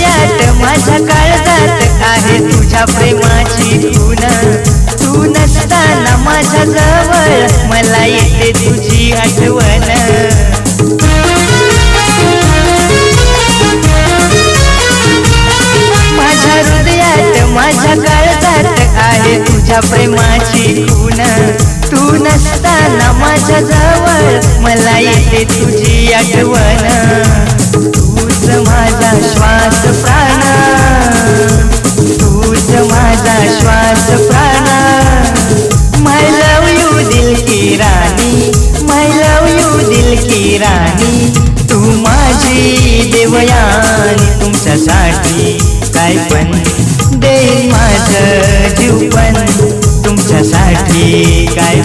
हृदयात माझ्या काळजात आहे तुझ्या प्रेमाची खूण तू नसताना माझ्या जवळ मला येते तुझी आठवण माझ्या हृदयात माझ्या काळजात आहे तुझ्या प्रेमाची खूण तू नसताना माझ्या जवळ मला येते तुझी आठवण तूच माझा श्वास प्राण तूच माझा श्वास प्राण माय लव यू दिल की राणी माय लव यू दिल की राणी तू माझी देवयानी तुमच्यासाठी काय पण देईन माझं जीव पण तुमच्यासाठी काय